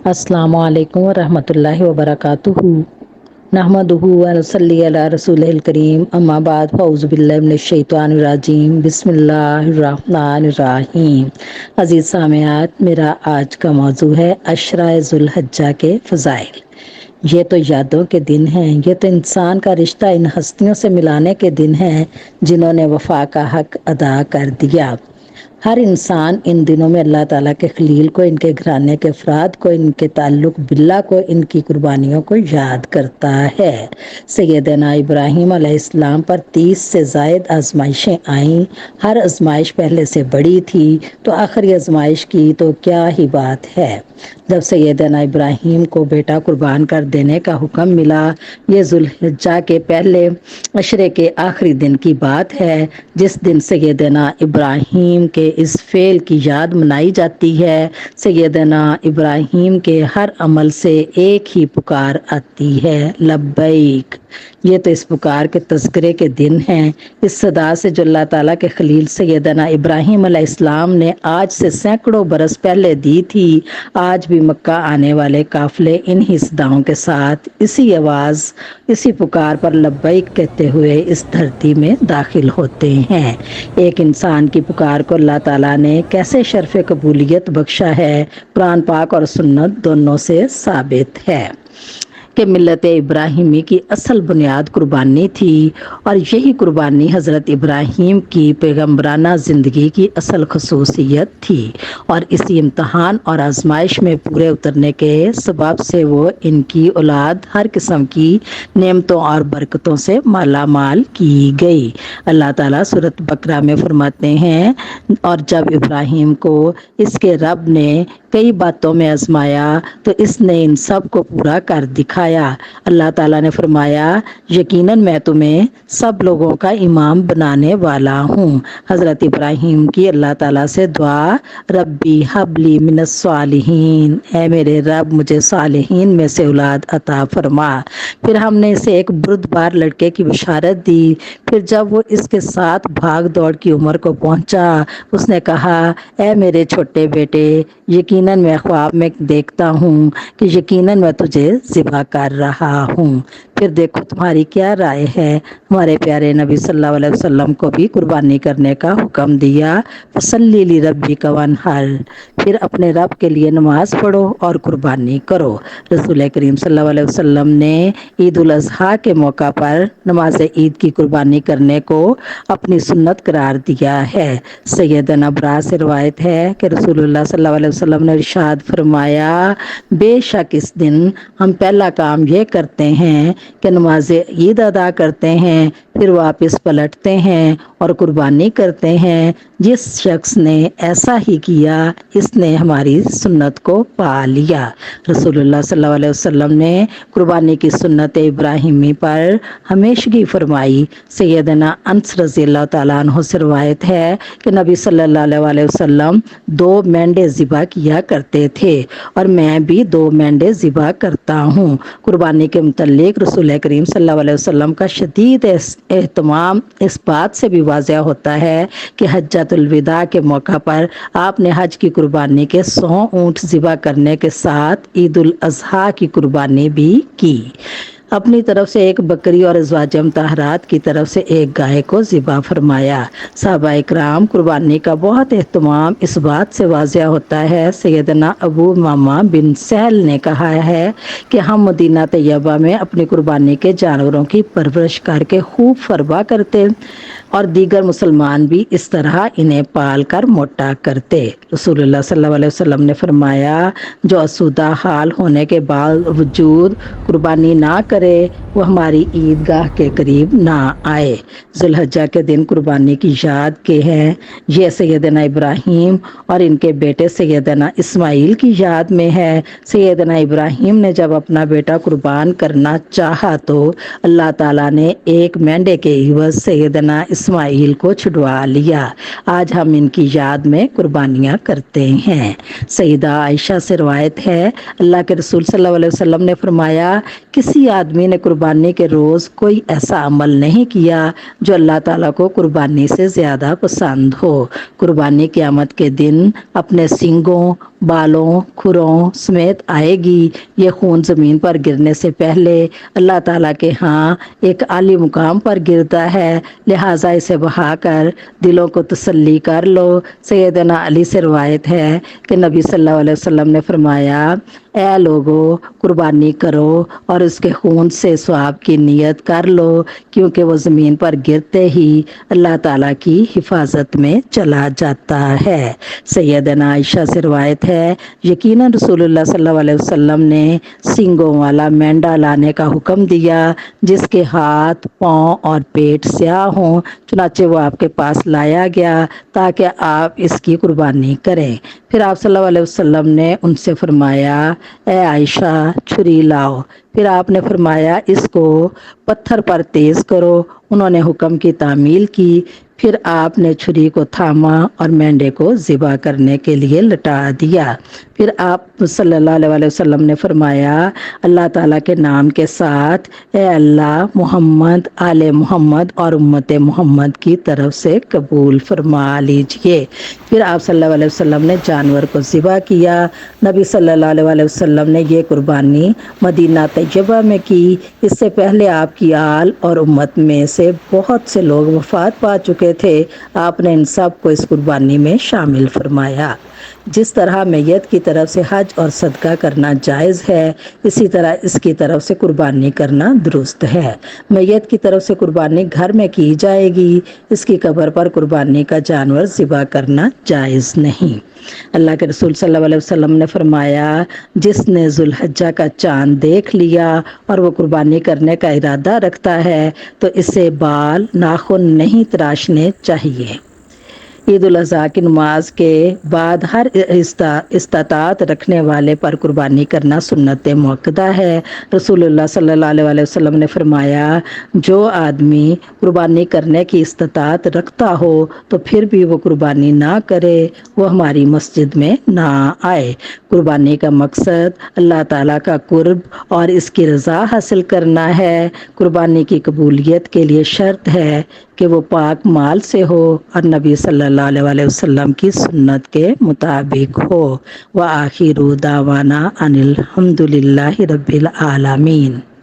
السلام علیکم ورحمۃ اللہ وبرکاتہ۔ نحمدہ ونصلی علی رسولہ الکریم، اما بعد، فاعوذ باللہ من الشیطان الرجیم، بسم اللہ الرحمن الرحیم۔ عزیز سامعات، میرا آج کا موضوع ہے عشرہ ذو الحجہ کے فضائل۔ یہ تو یادوں کے دن ہیں، یہ تو انسان کا رشتہ ان ہستیوں سے ملانے کے دن ہیں جنہوں نے وفا کا حق ادا کر دیا۔ ہر انسان ان دنوں میں اللہ تعالیٰ کے خلیل کو، ان کے گھرانے کے افراد کو، ان کے تعلق باللہ کو، ان کی قربانیوں کو یاد کرتا ہے۔ سیدنا ابراہیم علیہ السلام پر 30 سے زائد آزمائشیں آئیں۔ ہر آزمائش پہلے سے بڑی تھی، تو آخری آزمائش کی تو کیا ہی بات ہے۔ جب سیدنا ابراہیم کو بیٹا قربان کر دینے کا حکم ملا، یہ ذو الحجہ کے پہلے عشرے کے آخری دن کی بات ہے، جس دن سیدنا ابراہیم کے اس فعل کی یاد منائی جاتی ہے۔ سیدنا ابراہیم کے ہر عمل سے ایک ہی پکار آتی ہے، لبیک۔ یہ تو اس پکار کے تذکرے کے دن ہیں۔ اس صدا سے جو اللہ تعالیٰ کے خلیل سیدنا ابراہیم علیہ السلام نے آج سے سینکڑوں برس پہلے دی تھی، آج بھی مکہ آنے والے قافلے انہی صداؤں کے ساتھ، اسی آواز، اسی پکار پر لبیک کہتے ہوئے اس دھرتی میں داخل ہوتے ہیں۔ ایک انسان کی پکار کو اللہ تعالیٰ نے کیسے شرف قبولیت بخشا ہے، قرآن پاک اور سنت دونوں سے ثابت ہے کہ ملت ابراہیمی کی اصل بنیاد قربانی تھی، اور یہی قربانی حضرت ابراہیم کی پیغمبرانہ زندگی کی اصل خصوصیت تھی، اور اسی امتحان اور آزمائش میں پورے اترنے کے سبب سے وہ ان کی اولاد ہر قسم کی نعمتوں اور برکتوں سے مالا مال کی گئی۔ اللہ تعالیٰ سورۃ بقرہ میں فرماتے ہیں، اور جب ابراہیم کو اس کے رب نے کئی باتوں میں آزمایا تو اس نے ان سب کو پورا کر دکھایا۔ اللہ تعالیٰ نے فرمایا، یقیناً میں تمہیں سب لوگوں کا امام بنانے والا ہوں۔ حضرت ابراہیم کی اللہ تعالیٰ سے دعا، ربی حب لی من الصالحین، اے میرے رب مجھے صالحین میں سے اولاد عطا فرما۔ پھر ہم نے اسے ایک بردبار لڑکے کی بشارت دی۔ پھر جب وہ اس کے ساتھ بھاگ دوڑ کی عمر کو پہنچا، اس نے کہا، اے میرے چھوٹے بیٹے، یقیناً میں خواب میں دیکھتا ہوں کہ یقیناً میں تجھے ذبح کر رہا ہوں۔ پھر دیکھو تمہاری کیا رائے ہے۔ ہمارے پیارے نبی صلی اللہ علیہ وسلم کو بھی قربانی کرنے کا حکم دیا، فصلی لربک وانحر، پھر اپنے رب کے لیے نماز پڑھو اور قربانی کرو۔ رسول کریم صلی اللہ علیہ وسلم نے عید الاضحیٰ کے موقع پر نماز عید کی قربانی کرنے کو اپنی سنت قرار دیا ہے۔ سیدنا برا سے روایت ہے کہ رسول اللہ صلی اللہ علیہ وسلم نے ارشاد فرمایا، بے شک اس دن ہم پہلا کام یہ کرتے ہیں کہ نماز عید ادا کرتے ہیں، پھر واپس پلٹتے ہیں اور قربانی کرتے ہیں۔ جس شخص نے ایسا ہی کیا، اس نے ہماری سنت کو پا لیا۔ رسول اللہ صلی اللہ علیہ وسلم نے قربانی کی سنت ابراہیمی پر ہمیشگی فرمائی۔ سیدنا انس رضی اللہ تعالیٰ عنہ سے روایت ہے کہ نبی صلی اللہ علیہ وسلم 2 مینڈے ذبح کیا کرتے تھے، اور میں بھی 2 مینڈے ذبح کرتا ہوں۔ قربانی کے متعلق رسول کریم صلی اللہ علیہ وسلم کا شدید اہتمام اس بات سے بھی واضح ہوتا ہے کہ حجۃ الوداع کے موقع پر آپ نے حج کی قربانی کے 100 اونٹ ذبح کرنے کے ساتھ عید الاضحیٰ کی قربانی بھی کی۔ اپنی طرف سے ایک بکری اور ازواج مطہرات کی طرف سے ایک گائے کو ذبح فرمایا۔ صحابہ اکرام قربانی کا بہت اہتمام اس بات سے واضح ہوتا ہے۔ سیدنا ابو امامہ بن سہل نے کہا ہے کہ ہم مدینہ طیبہ میں اپنی قربانی کے جانوروں کی پرورش کر کے خوب فربا کرتے، اور دیگر مسلمان بھی اس طرح انہیں پال کر موٹا کرتے۔ رسول اللہ صلی اللہ علیہ وسلم نے فرمایا، جو آسودہ حال ہونے کے باوجود قربانی نہ کرے، وہ ہماری عیدگاہ کے قریب نہ آئے۔ ذو الحجہ کے دن قربانی کی یاد کے ہیں، یہ سیدنا ابراہیم اور ان کے بیٹے سیدنا اسماعیل کی یاد میں ہے۔ سیدنا ابراہیم نے جب اپنا بیٹا قربان کرنا چاہا تو اللہ تعالیٰ نے ایک مینڈے کے عوض سیدنا اسماعیل کو چھڑوا لیا۔ آج ہم ان کی یاد میں قربانیاں کرتے ہیں۔ سیدہ عائشہ سے روایت ہے، اللہ کے رسول صلی اللہ علیہ وسلم نے فرمایا، کسی آدمی نے قربانی کے روز کوئی ایسا عمل نہیں کیا جو اللہ تعالیٰ کو قربانی سے زیادہ پسند ہو۔ قربانی قیامت کے دن اپنے سینگوں، بالوں، کھروں سمیت آئے گی۔ یہ خون زمین پر گرنے سے پہلے اللہ تعالیٰ کے ہاں ایک عالی مقام پر گرتا ہے، لہٰذا اسے بہا کر دلوں کو تسلی کر لو۔ سیدنا علی سے روایت ہے کہ نبی صلی اللہ علیہ وسلم نے فرمایا، اے لوگو، قربانی کرو اور اس کے خون سے ثواب کی نیت کر لو، کیونکہ وہ زمین پر گرتے ہی اللہ تعالیٰ کی حفاظت میں چلا جاتا ہے۔ سیدنا عائشہ سے روایت ہے، یقیناً رسول اللہ صلی اللہ علیہ وسلم نے سینگوں والا مینڈا لانے کا حکم دیا جس کے ہاتھ، پاؤں اور پیٹ سیاہ ہوں، چنانچہ وہ آپ کے پاس لایا گیا تاکہ آپ اس کی قربانی کریں۔ پھر آپ صلی اللہ علیہ وسلم نے ان سے فرمایا، اے عائشہ، چھری لاؤ۔ پھر آپ نے فرمایا، اس کو پتھر پر تیز کرو۔ انہوں نے حکم کی تعمیل کی۔ پھر آپ نے چھری کو تھاما اور مینڈے کو ذبح کرنے کے لیے لٹا دیا۔ پھر آپ صلی اللہ علیہ وسلم نے فرمایا، اللہ تعالیٰ کے نام کے ساتھ، اے اللہ، محمد، آل محمد اور امت محمد کی طرف سے قبول فرما لیجئے۔ پھر آپ صلی اللہ علیہ وسلم نے جانور کو ذبح کیا۔ نبی صلی اللہ علیہ وسلم نے یہ قربانی مدینہ طیبہ میں کی۔ اس سے پہلے آپ کی آل اور امت میں سے بہت سے لوگ وفات پا چکے تھے۔ آپ نے ان سب کو اس قربانی میں شامل فرمایا۔ جس طرح میت کی طرف سے حج اور صدقہ کرنا جائز ہے، اسی طرح اس کی طرف سے قربانی کرنا درست ہے۔ میت کی طرف سے قربانی گھر میں کی جائے گی، اس کی قبر پر قربانی کا جانور ذبح کرنا جائز نہیں۔ اللہ کے رسول صلی اللہ علیہ وسلم نے فرمایا، جس نے ذو الحجہ کا چاند دیکھ لیا اور وہ قربانی کرنے کا ارادہ رکھتا ہے تو اسے بال، ناخن نہیں تراشنے چاہیے۔ عید الاضحیٰ کی نماز کے بعد ہر استطاعت رکھنے والے پر قربانی کرنا سنت مؤکدہ ہے۔ رسول اللہ صلی اللہ علیہ وسلم نے فرمایا، جو آدمی قربانی کرنے کی استطاعت رکھتا ہو تو پھر بھی وہ قربانی نہ کرے، وہ ہماری مسجد میں نہ آئے۔ قربانی کا مقصد اللہ تعالیٰ کا قرب اور اس کی رضا حاصل کرنا ہے۔ قربانی کی قبولیت کے لیے شرط ہے کہ وہ پاک مال سے ہو اور نبی صلی اللہ علیہ وسلم کی سنت کے مطابق ہو۔ وآخر دعوانا ان الحمد للہ رب العالمین۔